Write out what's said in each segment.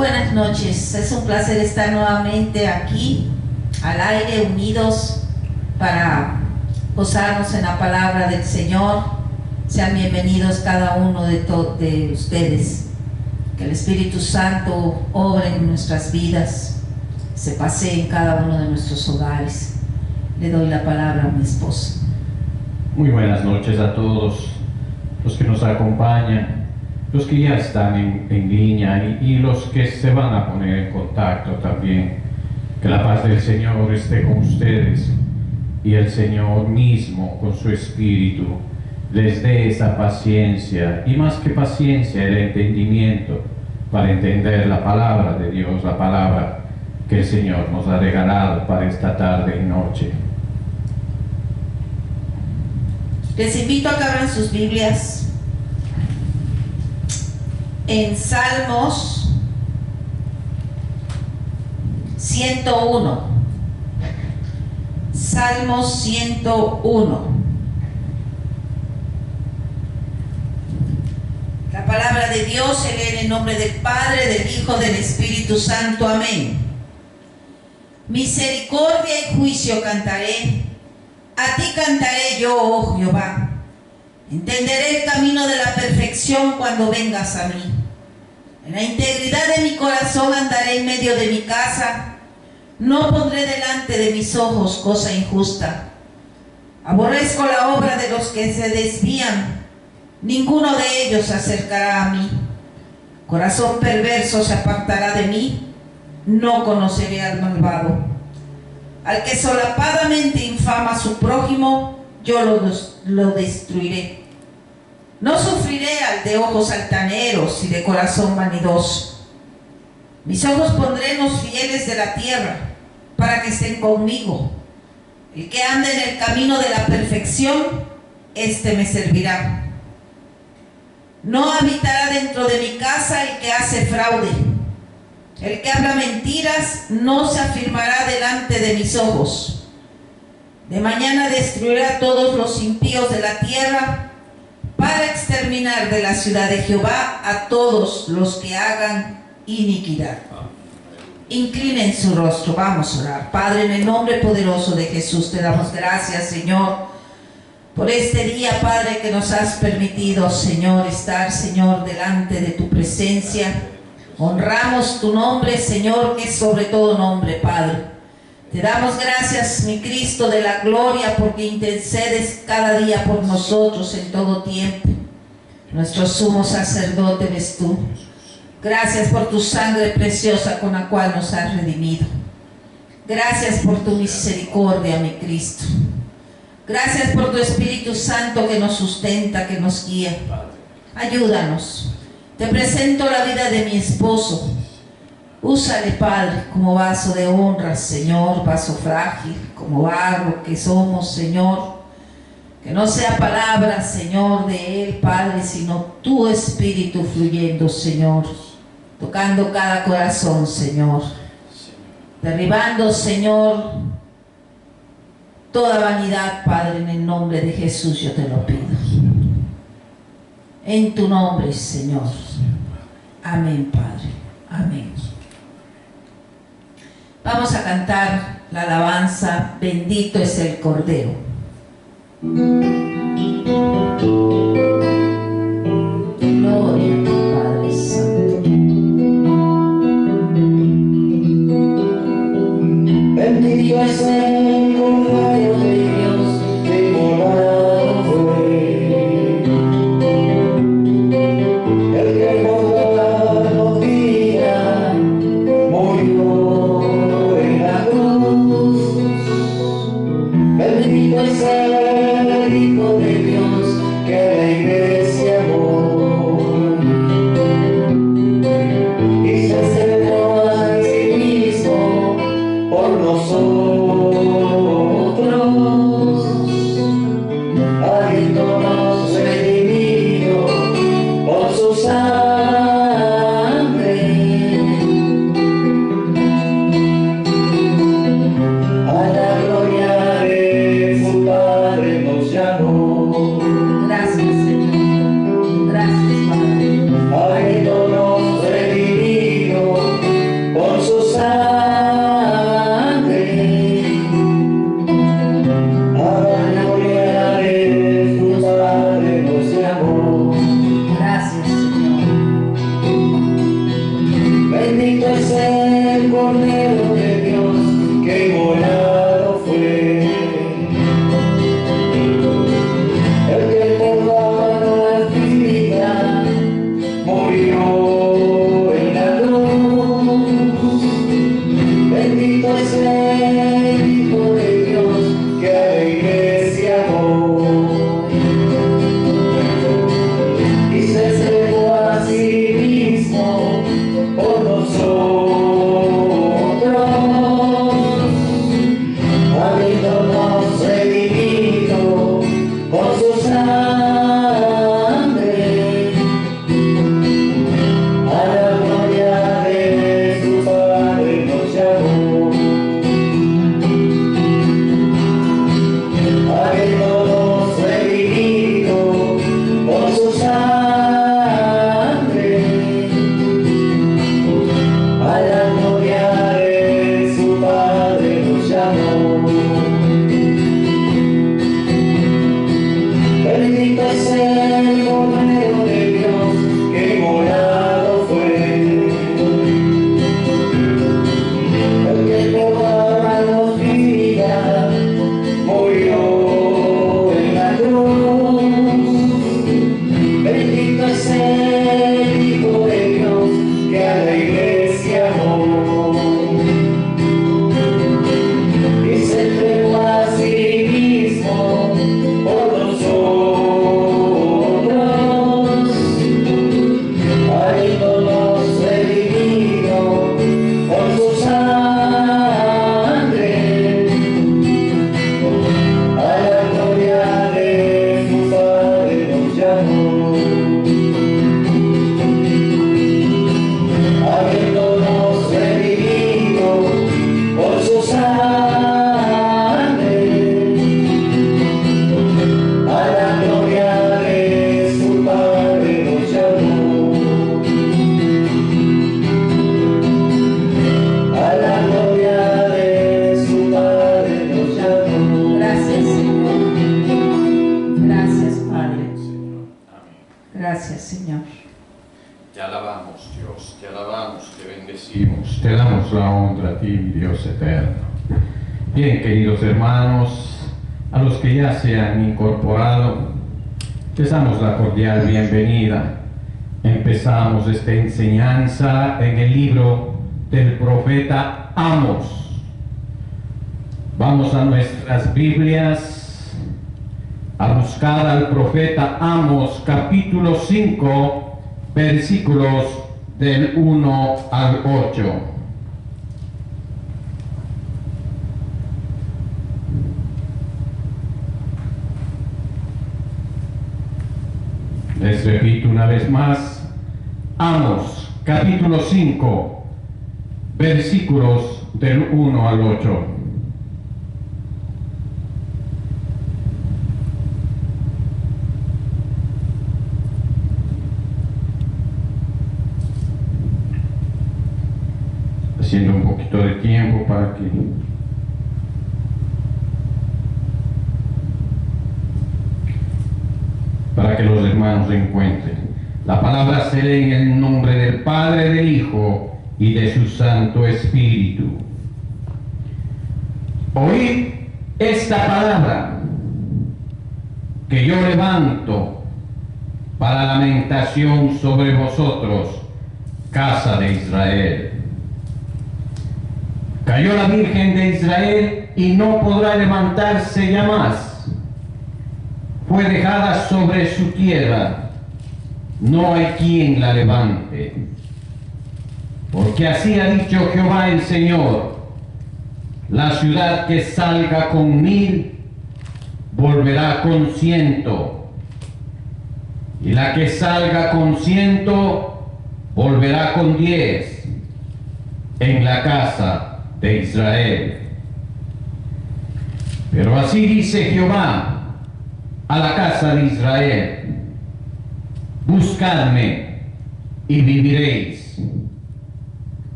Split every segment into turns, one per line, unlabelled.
Buenas noches, es un placer estar nuevamente aquí, al aire, unidos para gozarnos en la palabra del Señor. Sean bienvenidos cada uno de ustedes. Que el Espíritu Santo obre en nuestras vidas, se pasee en cada uno de nuestros hogares. Le doy la palabra a mi esposa.
Muy buenas noches a todos los que nos acompañan, los que ya están en línea y los que se van a poner en contacto también. Que la paz del Señor esté con ustedes y el Señor mismo con su Espíritu les dé esa paciencia y más que paciencia, el entendimiento para entender la palabra de Dios, la palabra que el Señor nos ha regalado para esta tarde y noche.
Les invito a que abran sus Biblias en Salmos 101. Salmos 101. La palabra de Dios se lee en el nombre del Padre, del Hijo, del Espíritu Santo. Amén. Misericordia y juicio cantaré. A ti cantaré yo, oh Jehová. Entenderé el camino de la perfección cuando vengas a mí. En la integridad de mi corazón andaré en medio de mi casa. No pondré delante de mis ojos cosa injusta. Aborrezco la obra de los que se desvían. Ninguno de ellos se acercará a mí. Corazón perverso se apartará de mí. No conoceré al malvado. Al que solapadamente infama a su prójimo, yo lo destruiré. No sufriré al de ojos altaneros y de corazón vanidoso. Mis ojos pondré en los fieles de la tierra, para que estén conmigo. El que ande en el camino de la perfección, éste me servirá. No habitará dentro de mi casa el que hace fraude. El que habla mentiras no se afirmará delante de mis ojos. De mañana destruiré a todos los impíos de la tierra, para exterminar de la ciudad de Jehová a todos los que hagan iniquidad. Inclinen su rostro, vamos a orar. Padre, en el nombre poderoso de Jesús, te damos gracias, Señor, por este día, Padre, que nos has permitido, Señor, estar, Señor, delante de tu presencia. Honramos tu nombre, Señor, que es sobre todo nombre, Padre. Te damos gracias, mi Cristo de la gloria, porque intercedes cada día por nosotros en todo tiempo. Nuestro sumo sacerdote eres tú. Gracias por tu sangre preciosa con la cual nos has redimido. Gracias por tu misericordia, mi Cristo. Gracias por tu Espíritu Santo que nos sustenta, que nos guía. Ayúdanos. Te presento la vida de mi esposo. Úsale, Padre, como vaso de honra, Señor, vaso frágil, como barro que somos, Señor. Que no sea palabra, Señor, de él, Padre, sino tu Espíritu fluyendo, Señor. Tocando cada corazón, Señor. Derribando, Señor, toda vanidad, Padre, en el nombre de Jesús yo te lo pido. En tu nombre, Señor. Amén, Padre. Amén. Vamos a cantar la alabanza, bendito es el Cordero. Gloria a ti, Padre Santo. Bendito es el Cordero de Dios que inmolado fue, el que por darnos vida murió en la cruz. Bendito es el Hijo
Bendito es el Cordero de Dios que inmolado fue, el que por la vida murió en la cruz. Bendito es el Hijo de Dios que a la iglesia amó y se entregó a sí mismo por nosotros, habiéndonos redimido con su sangre, a la gloria de su Padre nos llamó, habiéndonos redimido con su sangre, a la gloria de su Padre nos llamó. Bendito es el Cordero de Dios que inmolado fue, el que por darnos vida murió en la cruz. Bendito es el Hijo de Dios que a la iglesia amó y se entregó a sí mismo por nosotros, habiéndonos redimido con su sangre, a la gloria de su Padre nos llamó, habiéndonos redimido por su sangre, a la gloria de su Padre nos llamó, a la gloria de su Padre nos llamó.
Gracias, Señor. Gracias, Padre.
Señor. Amén.
Gracias, Señor.
Te alabamos, Dios, te alabamos, te bendecimos, te damos la honra a ti, Dios eterno. Bien, queridos hermanos, a los que ya se han incorporado, les damos la cordial bienvenida. Empezamos esta enseñanza en el libro del profeta Amos. Vamos a nuestras Biblias a buscar al profeta Amos, capítulo 5, versículos del 1 al 8. Les repito una vez más, Amos, capítulo 5, versículos del 1 al 8. Haciendo un poquito de tiempo para que los hermanos encuentren. La palabra se lee en el nombre del Padre, del Hijo y de su Santo Espíritu. Oíd esta palabra que yo levanto para lamentación sobre vosotros, casa de Israel. Cayó la Virgen de Israel y no podrá levantarse ya más. Fue dejada sobre su tierra, no hay quien la levante. Porque así ha dicho Jehová el Señor: la ciudad que salga con 1000 volverá con 100, y la que salga con 100 volverá con 10 en la casa de Israel. Pero así dice Jehová a la casa de Israel: buscadme y viviréis.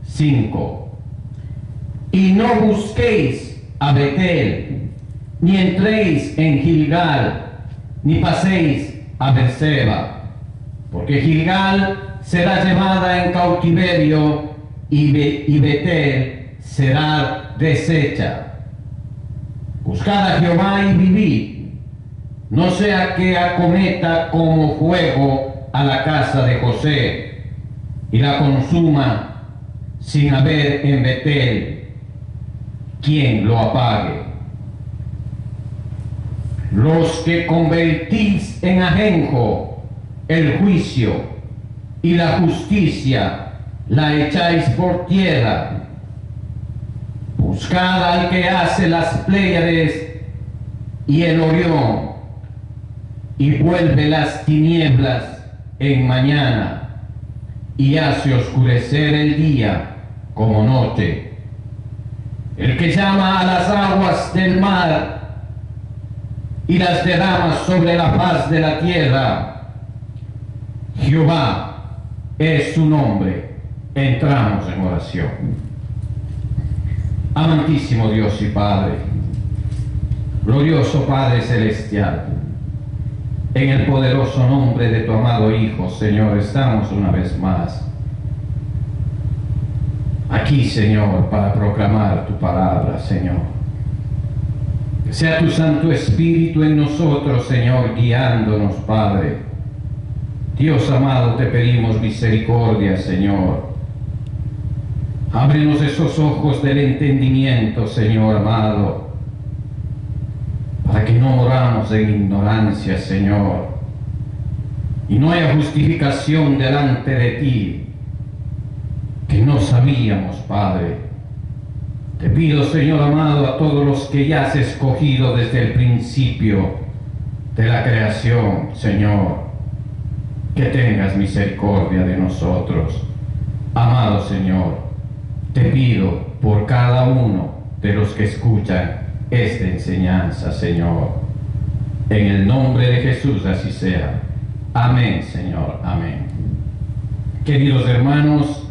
5. Y no busquéis a Betel, ni entréis en Gilgal, ni paséis a Berseba, porque Gilgal será llevada en cautiverio y Betel será deshecha. Buscad a Jehová y vivid, no sea que acometa como fuego a la casa de José y la consuma sin haber en Betel quien lo apague. Los que convertís en ajenjo el juicio y la justicia la echáis por tierra. Buscad al que hace las Pléyades y el Orión, y vuelve las tinieblas en mañana, y hace oscurecer el día como noche. El que llama a las aguas del mar y las derrama sobre la faz de la tierra. Jehová es su nombre. Entramos en oración. Amantísimo Dios y Padre, glorioso Padre Celestial, en el poderoso nombre de tu amado Hijo, Señor, estamos una vez más aquí, Señor, para proclamar tu palabra, Señor. Que sea tu Santo Espíritu en nosotros, Señor, guiándonos, Padre. Dios amado, te pedimos misericordia, Señor. Ábrenos esos ojos del entendimiento, Señor amado, para que no moramos en ignorancia, Señor, y no haya justificación delante de ti, que no sabíamos, Padre. Te pido, Señor amado, a todos los que ya has escogido desde el principio de la creación, Señor, que tengas misericordia de nosotros. Amado Señor, te pido por cada uno de los que escuchan esta enseñanza, Señor. En el nombre de Jesús así sea. Amén, Señor. Amén. Queridos hermanos,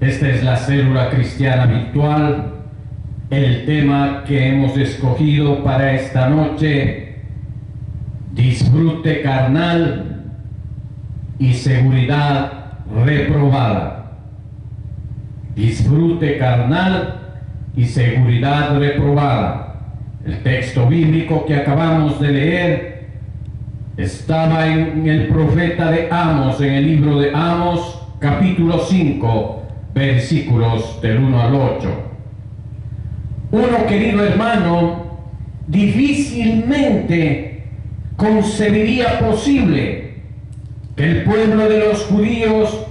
esta es la célula cristiana virtual. El tema que hemos escogido para esta noche: disfrute carnal y seguridad reprobada. Disfrute carnal y seguridad reprobada. El texto bíblico que acabamos de leer estaba en el profeta de Amos, en el libro de Amos, capítulo 5, versículos del 1 al 8. Uno, querido hermano, difícilmente concebiría posible que el pueblo de los judíos,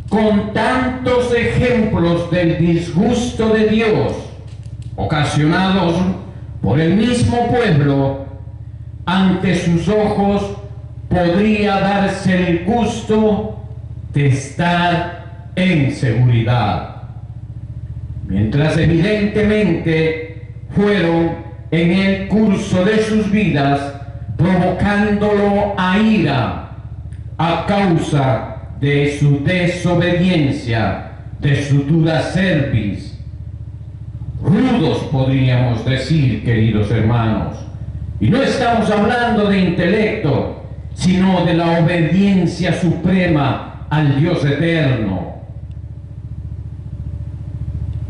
con tantos ejemplos del disgusto de Dios ocasionados por el mismo pueblo, ante sus ojos podría darse el gusto de estar en seguridad, mientras evidentemente fueron en el curso de sus vidas provocándolo a ira a causa de su desobediencia, de su dura cerviz. Rudos, podríamos decir, queridos hermanos. Y no estamos hablando de intelecto, sino de la obediencia suprema al Dios eterno.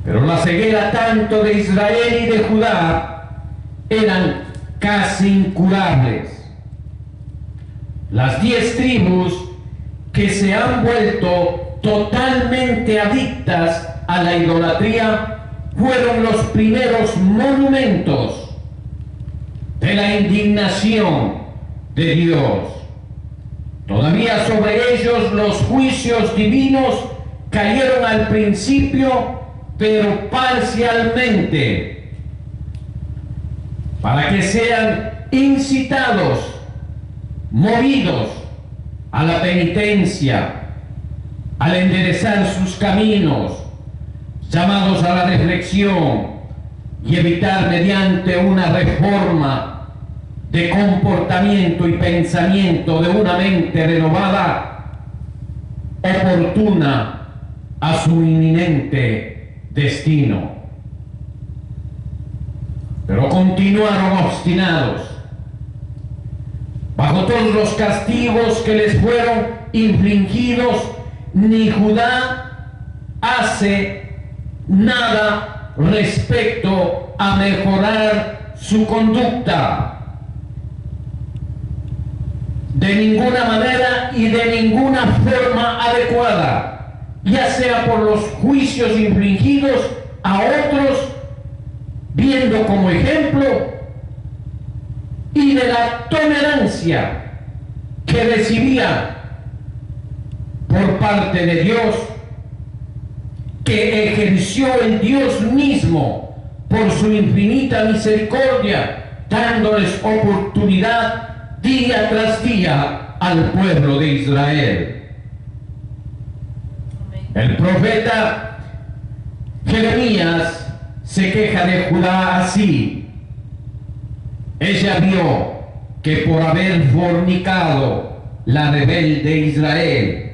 Pero la ceguera tanto de Israel y de Judá eran casi incurables. Las 10 tribus que se han vuelto totalmente adictas a la idolatría fueron los primeros monumentos de la indignación de Dios. Todavía sobre ellos los juicios divinos cayeron al principio, pero parcialmente, para que sean incitados, movidos a la penitencia, al enderezar sus caminos, llamados a la reflexión y evitar mediante una reforma de comportamiento y pensamiento de una mente renovada, oportuna a su inminente destino. Pero continuaron obstinados bajo todos los castigos que les fueron infligidos. Ni Judá hace nada respecto a mejorar su conducta. De ninguna manera y de ninguna forma adecuada, ya sea por los juicios infligidos a otros, viendo como ejemplo, y de la tolerancia que recibía por parte de Dios, que ejerció el Dios mismo por su infinita misericordia, dándoles oportunidad día tras día al pueblo de Israel. El profeta Jeremías se queja de Judá así: ella vio que por haber fornicado la rebelde Israel,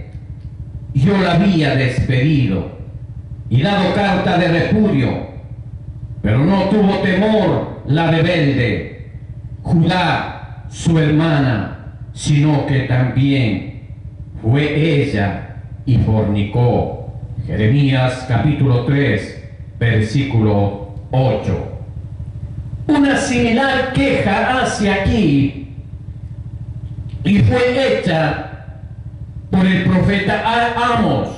yo la había despedido y dado carta de repudio, pero no tuvo temor la rebelde Judá, su hermana, sino que también fue ella y fornicó. Jeremías capítulo 3, versículo 8. Una similar queja hace aquí y fue hecha por el profeta Amos.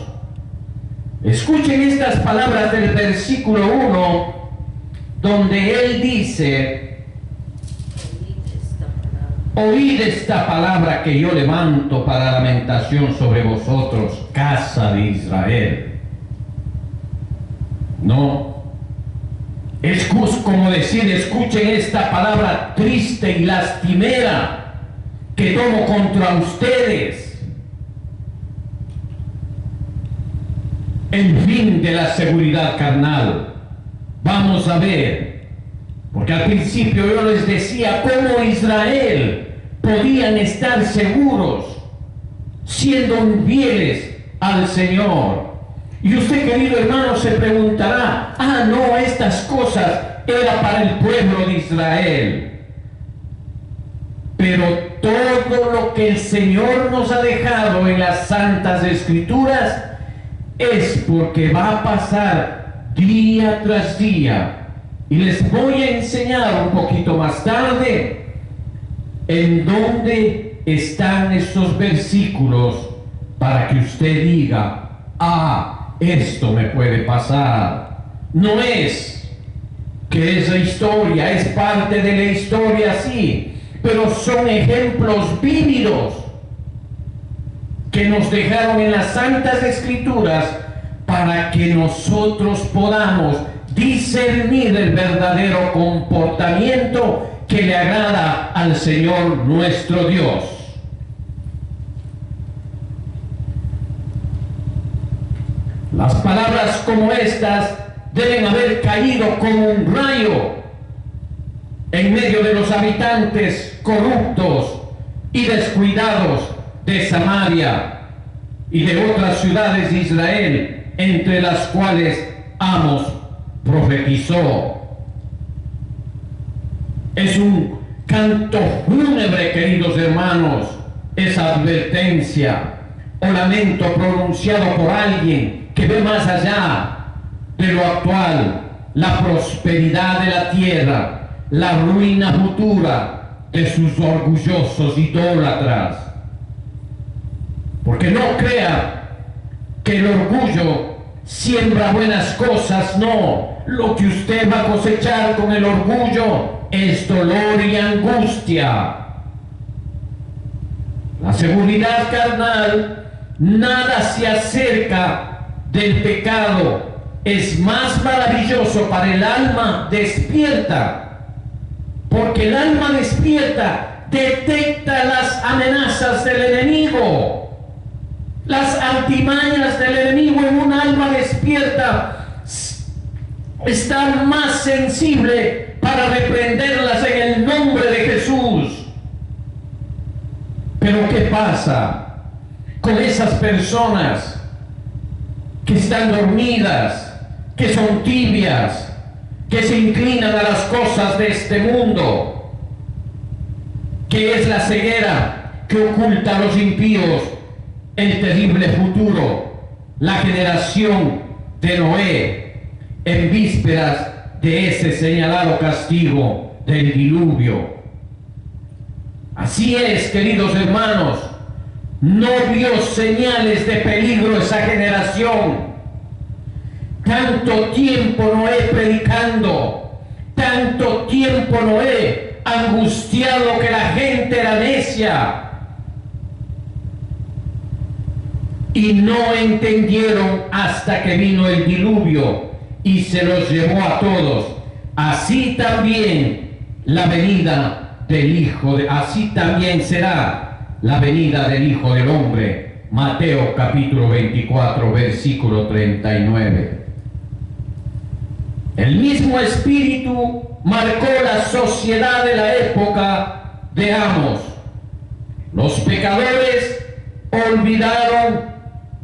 Escuchen estas palabras del versículo 1, donde él dice: oíd esta palabra que yo levanto para lamentación sobre vosotros, casa de Israel. No, es como decir: escuchen esta palabra triste y lastimera que tomo contra ustedes. En fin de la seguridad carnal, vamos a ver, porque al principio yo les decía cómo Israel podían estar seguros siendo fieles al Señor. Y usted, querido hermano, se preguntará: no, estas cosas eran para el pueblo de Israel. Pero todo lo que el Señor nos ha dejado en las Santas Escrituras es porque va a pasar día tras día. Y les voy a enseñar un poquito más tarde en dónde están estos versículos para que usted diga: esto me puede pasar. No es que esa historia es parte de la historia, sí, pero son ejemplos vívidos que nos dejaron en las Santas Escrituras para que nosotros podamos discernir el verdadero comportamiento que le agrada al Señor nuestro Dios. Las palabras como estas deben haber caído como un rayo en medio de los habitantes corruptos y descuidados de Samaria y de otras ciudades de Israel, entre las cuales Amos profetizó. Es un canto fúnebre, queridos hermanos, esa advertencia o lamento pronunciado por alguien que ve más allá de lo actual, la prosperidad de la tierra, la ruina futura de sus orgullosos idólatras. Porque no crea que el orgullo siembra buenas cosas, no. Lo que usted va a cosechar con el orgullo es dolor y angustia. La seguridad carnal nada se acerca del pecado. Es más maravilloso para el alma despierta, porque el alma despierta detecta las amenazas del enemigo, las artimañas del enemigo. En un alma despierta está más sensible para reprenderlas en el nombre de Jesús. Pero ¿qué pasa con esas personas que están dormidas, que son tibias, que se inclinan a las cosas de este mundo, que es la ceguera que oculta a los impíos el terrible futuro, la generación de Noé en vísperas de ese señalado castigo del diluvio. Así es, queridos hermanos, no vio señales de peligro esa generación. Tanto tiempo Noé predicando, tanto tiempo Noé angustiado que la gente era necia, y no entendieron hasta que vino el diluvio y se los llevó a todos. Así también la venida del así también será la venida del Hijo del Hombre. Mateo capítulo 24, versículo 39. El mismo espíritu marcó la sociedad de la época de Amos. Los pecadores olvidaron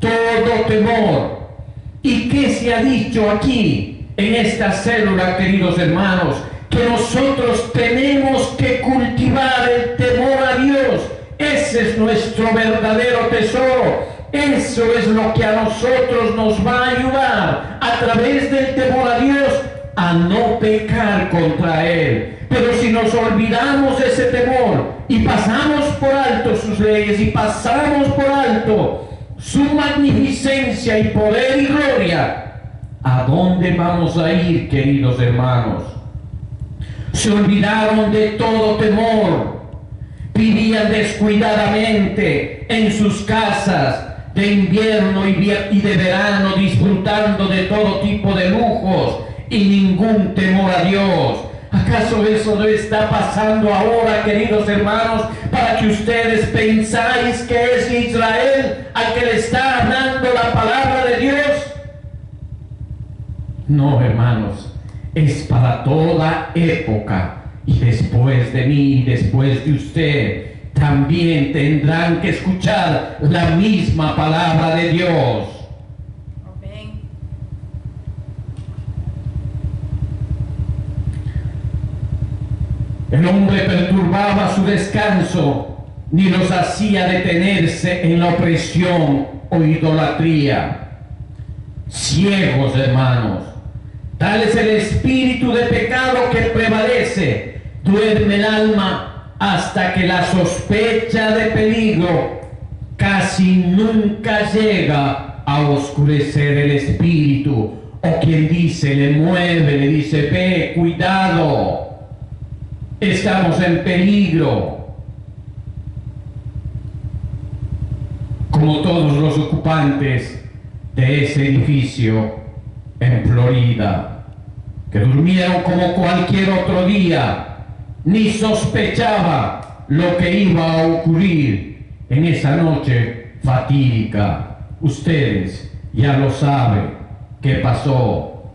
todo temor. ¿Y qué se ha dicho aquí en esta célula, queridos hermanos? Que nosotros tenemos que cultivar el temor a Dios. Ese es nuestro verdadero tesoro. Eso es lo que a nosotros nos va a ayudar a través del temor a Dios a no pecar contra Él. Pero si nos olvidamos de ese temor y pasamos por alto sus leyes y pasamos por alto su magnificencia y poder y gloria, ¿a dónde vamos a ir, queridos hermanos? Se olvidaron de todo temor, vivían descuidadamente en sus casas de invierno y de verano, disfrutando de todo tipo de lujos y ningún temor a Dios. ¿Acaso eso no está pasando ahora, queridos hermanos, para que ustedes pensáis que es Israel al que le está hablando la palabra de Dios? No, hermanos, es para toda época. Y después de mí y después de usted, también tendrán que escuchar la misma palabra de Dios. El hombre perturbaba su descanso, ni los hacía detenerse en la opresión o idolatría. Ciegos, hermanos, tal es el espíritu de pecado que prevalece, duerme el alma hasta que la sospecha de peligro casi nunca llega a oscurecer el espíritu, o quien dice, le mueve, le dice, ve, cuidado, estamos en peligro. Como todos los ocupantes de ese edificio en Florida, que durmieron como cualquier otro día, ni sospechaba lo que iba a ocurrir en esa noche fatídica. Ustedes ya lo saben qué pasó.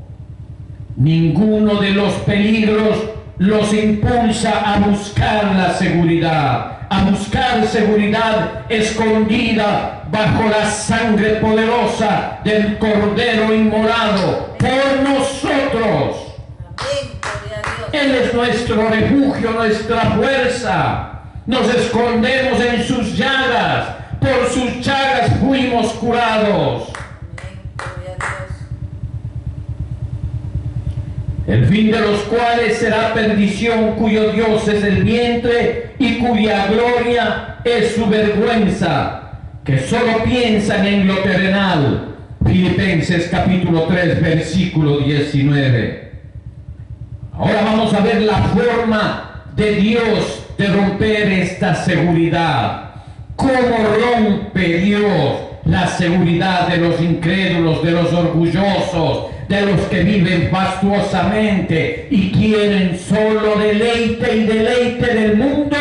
Ninguno de los peligros los impulsa a buscar la seguridad, a buscar seguridad escondida bajo la sangre poderosa del Cordero inmolado por nosotros. Él es nuestro refugio, nuestra fuerza. Nos escondemos en sus llagas, por sus llagas fuimos curados. El fin de los cuales será perdición, cuyo Dios es el vientre y cuya gloria es su vergüenza, que solo piensan en lo terrenal. Filipenses capítulo 3, versículo 19. Ahora vamos a ver la forma de Dios de romper esta seguridad. ¿Cómo rompe Dios la seguridad de los incrédulos, de los orgullosos, de los que viven fastuosamente y quieren solo deleite y deleite del mundo?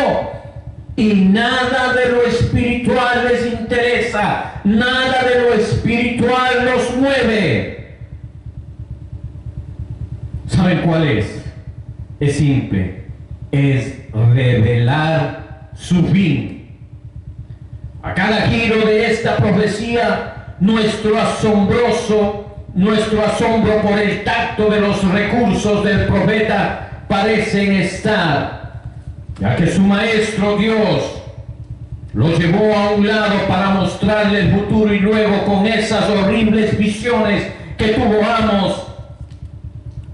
Y nada de lo espiritual les interesa, nada de lo espiritual los mueve. ¿Saben cuál es? Es simple, es revelar su fin. A cada giro de esta profecía, nuestro asombro por el tacto de los recursos del profeta parecen estar, ya que su maestro Dios lo llevó a un lado para mostrarle el futuro y luego con esas horribles visiones que tuvo amos,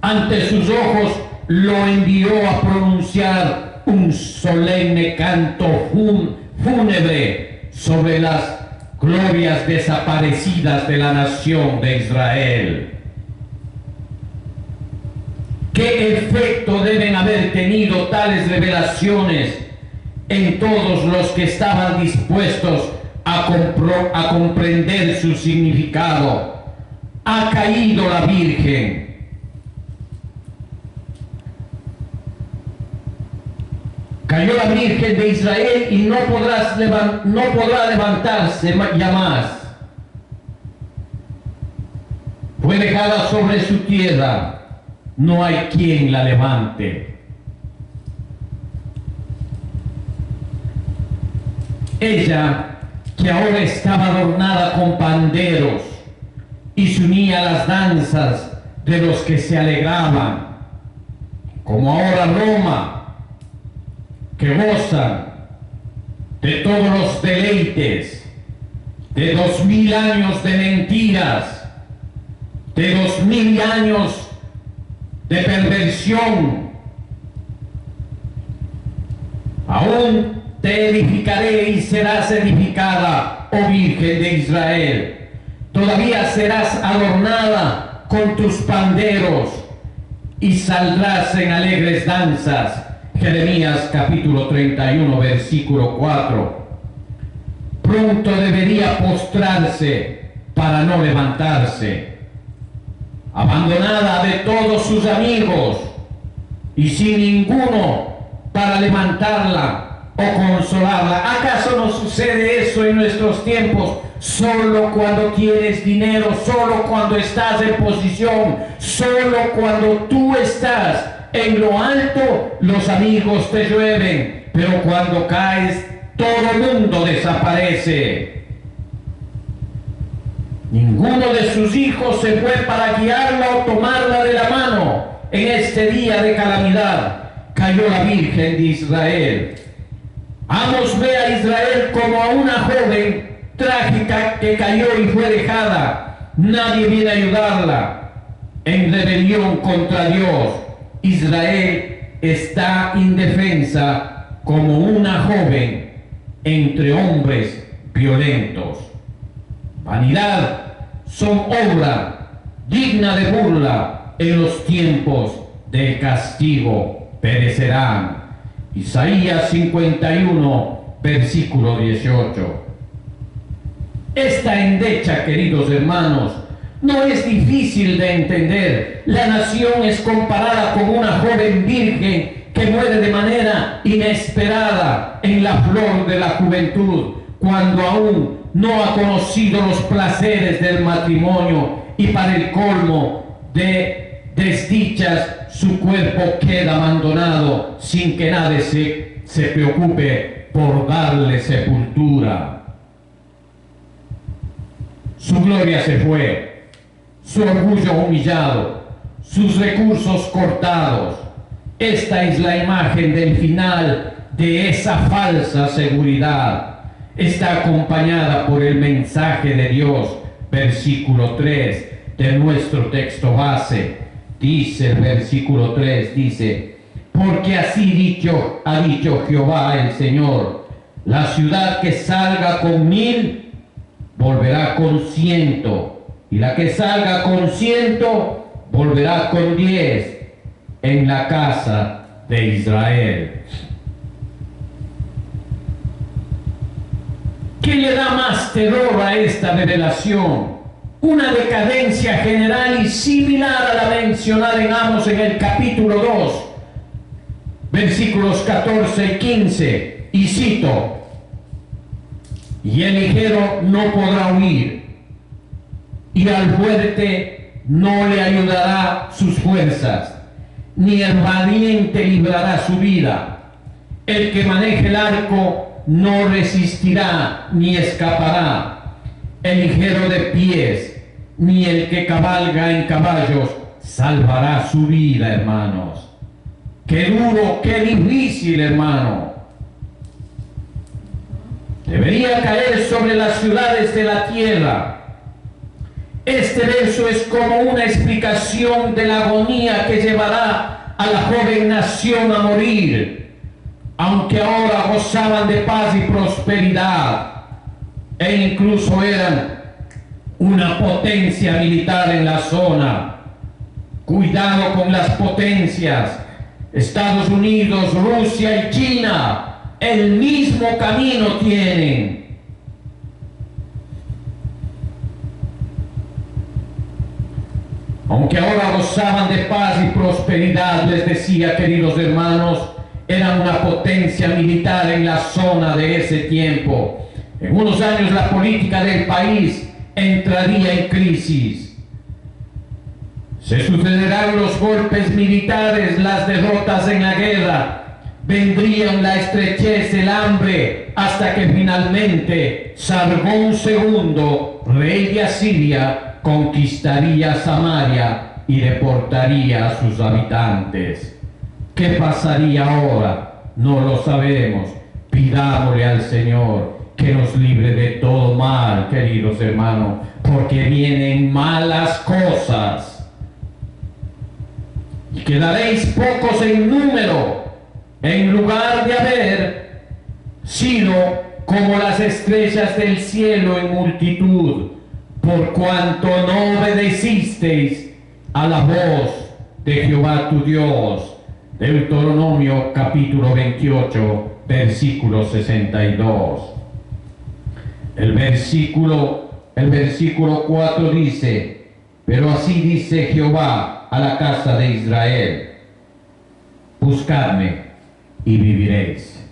ante sus ojos lo envió a pronunciar un solemne canto fúnebre sobre las glorias desaparecidas de la nación de Israel. ¿Qué efecto deben haber tenido tales revelaciones en todos los que estaban dispuestos a comprender su significado? Ha caído la Virgen. Cayó la Virgen de Israel y no podrá levantarse ya más. Fue dejada sobre su tierra. No hay quien la levante. Ella, que ahora estaba adornada con panderos y se unía a las danzas de los que se alegraban, como ahora Roma, que gozan de todos los deleites, de 2000 años de mentiras, de 2000 años de perversión. Aún te edificaré y serás edificada, oh Virgen de Israel. Todavía serás adornada con tus panderos y saldrás en alegres danzas. Jeremías capítulo 31, versículo 4. Pronto debería postrarse para no levantarse, abandonada de todos sus amigos y sin ninguno para levantarla o consolarla. ¿Acaso no sucede eso en nuestros tiempos? Solo cuando tienes dinero, solo cuando estás en posición, solo cuando tú estás en lo alto, los amigos te llueven, pero cuando caes, todo el mundo desaparece. Ninguno de sus hijos se fue para guiarla o tomarla de la mano. En este día de calamidad cayó la Virgen de Israel. Amos ve a Israel como a una joven trágica que cayó y fue dejada. Nadie viene a ayudarla. En rebelión contra Dios, Israel está indefensa como una joven entre hombres violentos. Vanidad son obra digna de burla, en los tiempos del castigo perecerán. Isaías 51, versículo 18. Esta endecha, queridos hermanos, no es difícil de entender. La nación es comparada con una joven virgen que muere de manera inesperada en la flor de la juventud, cuando aún no ha conocido los placeres del matrimonio, y para el colmo de desdichas su cuerpo queda abandonado sin que nadie se preocupe por darle sepultura. Su gloria se fue, su orgullo humillado, sus recursos cortados. Esta es la imagen del final de esa falsa seguridad. Está acompañada por el mensaje de Dios, versículo 3 de nuestro texto base. Dice el versículo 3, dice: porque así ha dicho Jehová el Señor, la ciudad que salga con 1000 volverá con 100, y la que salga con 100 volverá con 10 en la casa de Israel. ¿Qué le da más terror a esta revelación? Una decadencia general y similar a la mencionada en Amos en el capítulo 2, versículos 14 y 15, y cito: y el ligero no podrá huir, y al fuerte no le ayudará sus fuerzas, ni el valiente librará su vida. El que maneje el arco no resistirá ni escapará. El ligero de pies, ni el que cabalga en caballos, salvará su vida, hermanos. Qué duro, qué difícil, hermano. Debería caer sobre las ciudades de la tierra Este verso es como una explicación de la agonía que llevará a la joven nación a morir, aunque ahora gozaban de paz y prosperidad, e incluso eran una potencia militar en la zona. Cuidado con las potencias. Estados Unidos, Rusia y China, el mismo camino tienen. Aunque ahora gozaban de paz y prosperidad, les decía, queridos hermanos, eran una potencia militar en la zona de ese tiempo. En unos años la política del país entraría en crisis. Se sucederán los golpes militares, las derrotas en la guerra, vendrían la estrechez, el hambre, hasta que finalmente Sargón II, rey de Asiria, conquistaría Samaria y deportaría a sus habitantes. ¿Qué pasaría ahora? No lo sabemos. Pidámosle al Señor que nos libre de todo mal, queridos hermanos, porque vienen malas cosas. Y quedaréis pocos en número, en lugar de haber sido como las estrellas del cielo en multitud, por cuanto no obedecisteis a la voz de Jehová tu Dios. Deuteronomio capítulo 28, versículo 62. El versículo 4 dice: pero así dice Jehová a la casa de Israel: buscadme y viviréis.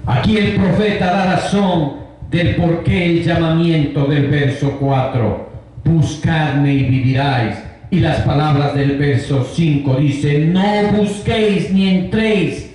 Aquí el profeta da razón del porqué el llamamiento del verso 4, buscadme y viviráis. Y las palabras del verso 5 dicen: no busquéis ni entréis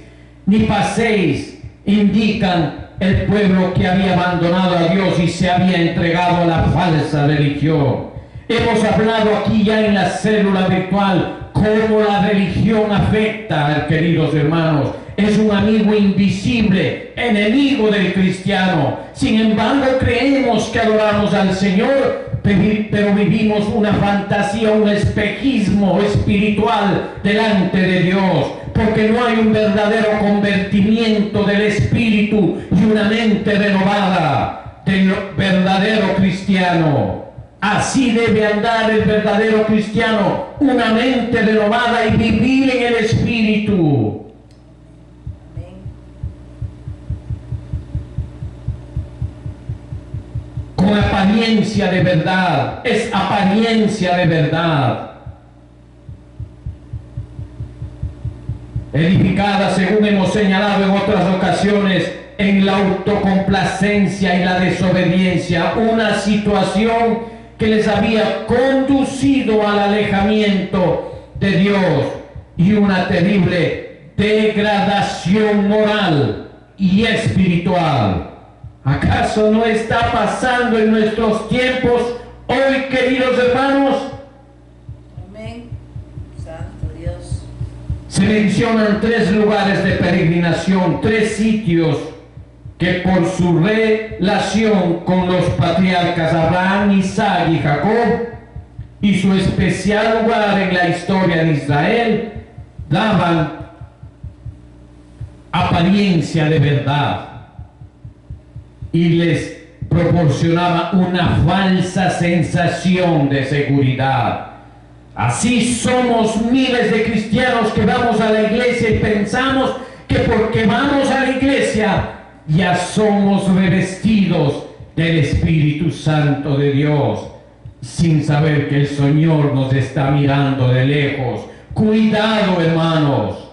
ni paséis. Indican el pueblo que había abandonado a Dios y se había entregado a la falsa religión. Hemos hablado aquí ya en la célula virtual cómo la religión afecta, queridos hermanos. Es un amigo invisible, enemigo del cristiano. Sin embargo, creemos que adoramos al Señor, pero vivimos una fantasía, un espejismo espiritual delante de Dios, porque no hay un verdadero convertimiento del espíritu y una mente renovada del verdadero cristiano. Así debe andar el verdadero cristiano, una mente renovada y vivir en el espíritu. Con apariencia de verdad, es apariencia de verdad. Edificada, según hemos señalado en otras ocasiones, en la autocomplacencia y la desobediencia, una situación que les había conducido al alejamiento de Dios y una terrible degradación moral y espiritual. ¿Acaso no está pasando en nuestros tiempos hoy, queridos hermanos?
Amén. Santo Dios.
Se mencionan 3 lugares de peregrinación, 3 sitios que por su relación con los patriarcas Abraham, Isaac y Jacob y su especial lugar en la historia de Israel daban apariencia de verdad y les proporcionaba una falsa sensación de seguridad. Así somos miles de cristianos que vamos a la iglesia y pensamos que porque vamos a la iglesia ya somos revestidos del Espíritu Santo de Dios, sin saber que el Señor nos está mirando de lejos. Cuidado, hermanos.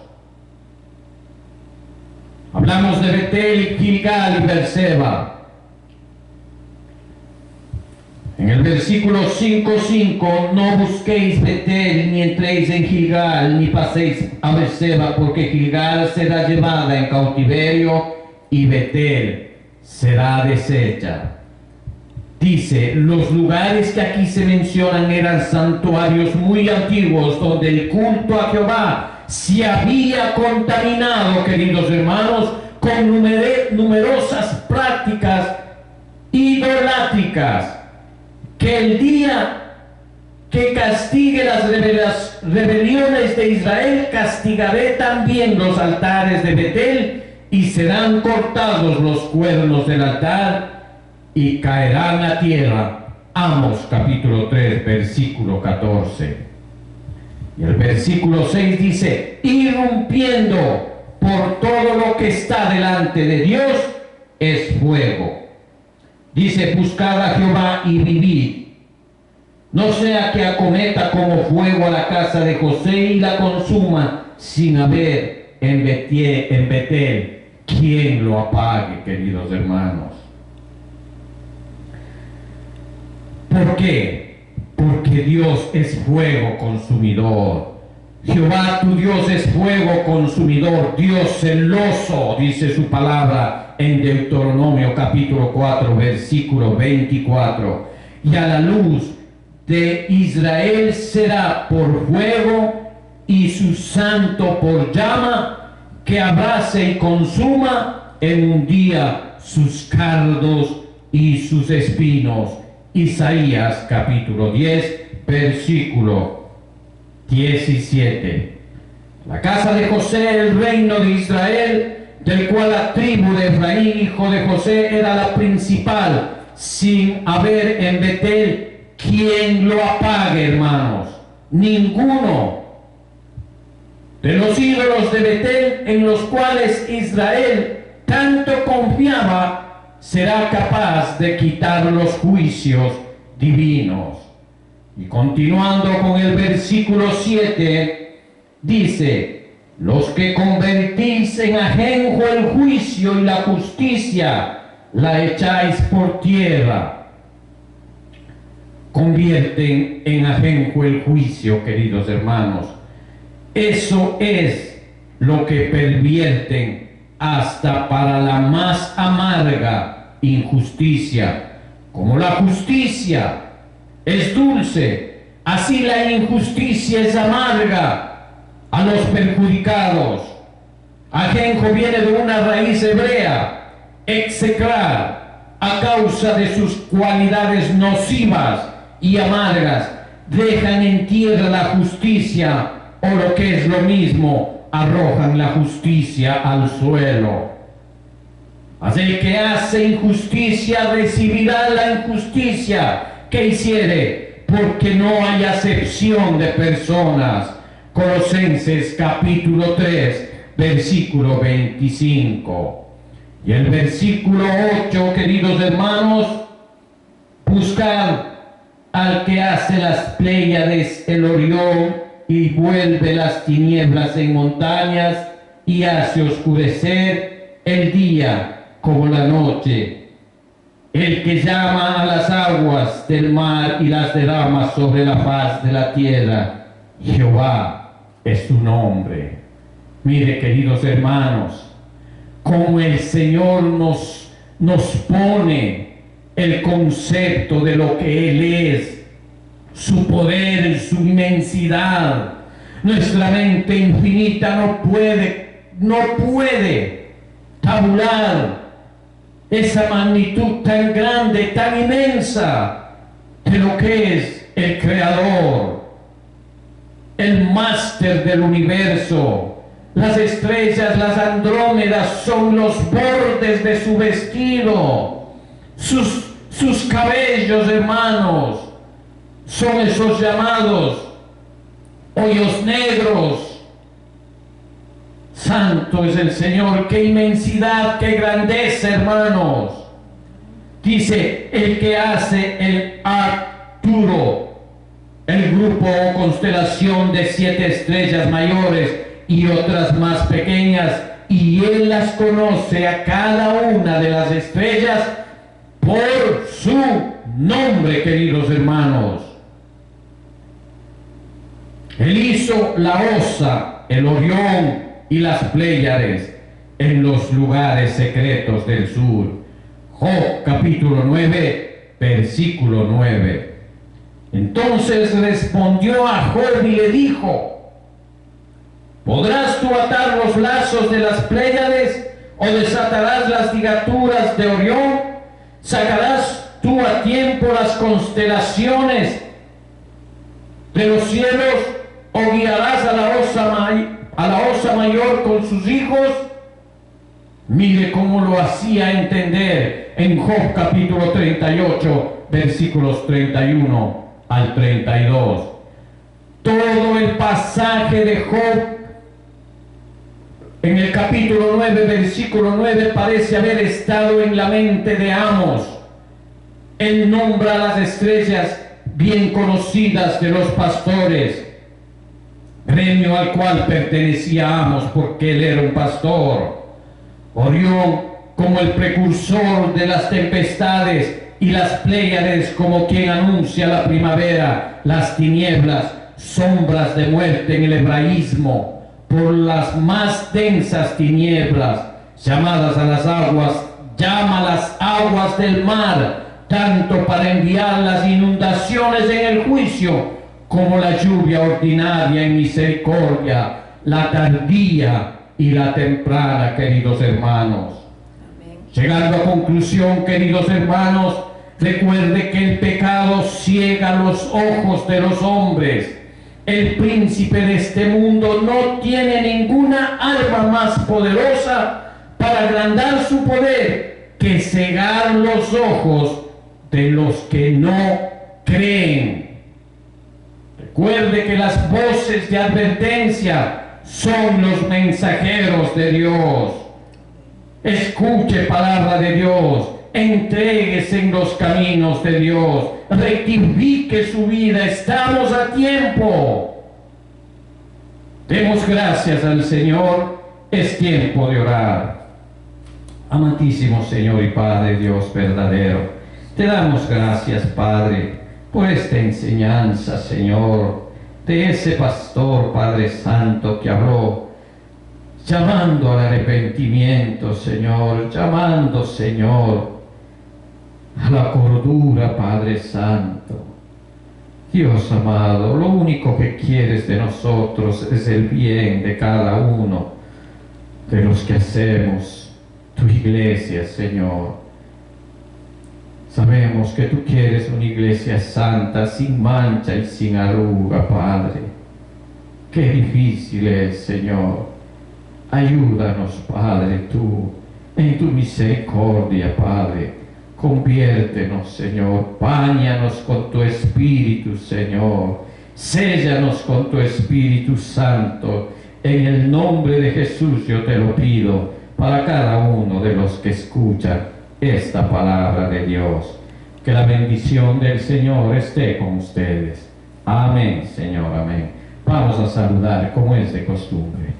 Hablamos de Betel, Gilgal y Berseba. En el versículo 5:5, no busquéis Betel, ni entréis en Gilgal, ni paséis a Berseba, porque Gilgal será llevada en cautiverio y Betel será deshecha. Dice, los lugares que aquí se mencionan eran santuarios muy antiguos, donde el culto a Jehová se había contaminado, queridos hermanos, con numerosas prácticas idolátricas, que el día que castigue las rebeliones de Israel, castigaré también los altares de Betel, y serán cortados los cuernos del altar, y caerán a tierra. Amos capítulo 3, versículo 14. Y el versículo 6 dice, irrumpiendo por todo lo que está delante de Dios, es fuego. Dice, buscad a Jehová y vivid. No sea que acometa como fuego a la casa de José y la consuma sin haber en Betel quien lo apague, queridos hermanos. ¿Por qué? Porque Dios es fuego consumidor. Jehová tu Dios es fuego consumidor, Dios celoso, dice su palabra en Deuteronomio capítulo 4, versículo 24. Y a la luz de Israel será por fuego, y su santo por llama, que abrace y consuma en un día sus cardos y sus espinos. Isaías capítulo 10, versículo 17. La casa de José, el reino de Israel, del cual la tribu de Efraín, hijo de José, era la principal, sin haber en Betel quien lo apague, hermanos. Ninguno de los ídolos de Betel en los cuales Israel tanto confiaba será capaz de quitar los juicios divinos. Y continuando con el versículo 7, dice, los que convertís en ajenjo el juicio y la justicia, la echáis por tierra. Convierten en ajenjo el juicio, queridos hermanos. Eso es lo que pervierten hasta para la más amarga injusticia. Como la justicia es dulce, así la injusticia es amarga a los perjudicados. Ajenjo viene de una raíz hebrea, execrar, a causa de sus cualidades nocivas y amargas, dejan en tierra la justicia, o lo que es lo mismo, arrojan la justicia al suelo. Mas el que hace injusticia recibirá la injusticia que hiciere, porque no hay acepción de personas. Colosenses capítulo 3, versículo 25. Y el versículo 8, queridos hermanos, buscad al que hace las Pléyades, el Orión, y vuelve las tinieblas en montañas, y hace oscurecer el día como la noche. El que llama a las aguas del mar y las derrama sobre la faz de la tierra. Jehová es su nombre. Mire, queridos hermanos, como el Señor nos pone el concepto de lo que Él es, su poder, su inmensidad. Nuestra mente infinita no puede tabular esa magnitud tan grande, tan inmensa de lo que es el Creador, el máster del universo. Las estrellas, las Andrómedas, son los bordes de su vestido. Sus cabellos, hermanos, son esos llamados hoyos negros. Santo es el Señor. Qué inmensidad, qué grandeza, hermanos. Dice, el que hace el Arturo, el grupo o constelación de 7 estrellas mayores y otras más pequeñas, y Él las conoce a cada una de las estrellas por su nombre, queridos hermanos. Él hizo la Osa, el Orión y las Pléyades en los lugares secretos del sur. Job capítulo 9, versículo 9. Entonces respondió a Job y le dijo, ¿podrás tú atar los lazos de las Pléyades o desatarás las ligaturas de Orión? ¿Sacarás tú a tiempo las constelaciones de los cielos o guiarás a la osa mayor con sus hijos? Mire cómo lo hacía entender en Job capítulo 38, versículos 31 al 32. Todo el pasaje de Job en el capítulo 9, versículo 9, parece haber estado en la mente de Amos. Él nombra las estrellas bien conocidas de los pastores, gremio al cual pertenecía Amos porque él era un pastor. Orión como el precursor de las tempestades y las Pléyades como quien anuncia la primavera, las tinieblas, sombras de muerte en el hebraísmo, por las más densas tinieblas, llamadas a las aguas, llama las aguas del mar, tanto para enviar las inundaciones en el juicio, como la lluvia ordinaria en misericordia, la tardía y la temprana, queridos hermanos. Amén. Llegando a conclusión, queridos hermanos, recuerde que el pecado ciega los ojos de los hombres. El príncipe de este mundo no tiene ninguna arma más poderosa para agrandar su poder que cegar los ojos de los que no creen. Recuerde que las voces de advertencia son los mensajeros de Dios. Escuche palabra de Dios, entréguese en los caminos de Dios, rectifique su vida, estamos a tiempo. Demos gracias al Señor, es tiempo de orar. Amantísimo Señor y Padre Dios verdadero, te damos gracias, Padre, por esta enseñanza, Señor, de ese pastor, Padre Santo, que habló, llamando al arrepentimiento, Señor, llamando, Señor, a la cordura, Padre Santo. Dios amado, lo único que quieres de nosotros es el bien de cada uno de los que hacemos tu iglesia, Señor. Sabemos que tú quieres una iglesia santa, sin mancha y sin arruga, Padre. Qué difícil es, Señor. Ayúdanos, Padre, tú, en tu misericordia, Padre. Conviértenos, Señor. Báñanos con tu Espíritu, Señor. Séllanos con tu Espíritu Santo. En el nombre de Jesús yo te lo pido para cada uno de los que escuchan esta palabra de Dios. Que la bendición del Señor esté con ustedes. Amén, Señor, amén. Vamos a saludar como es de costumbre.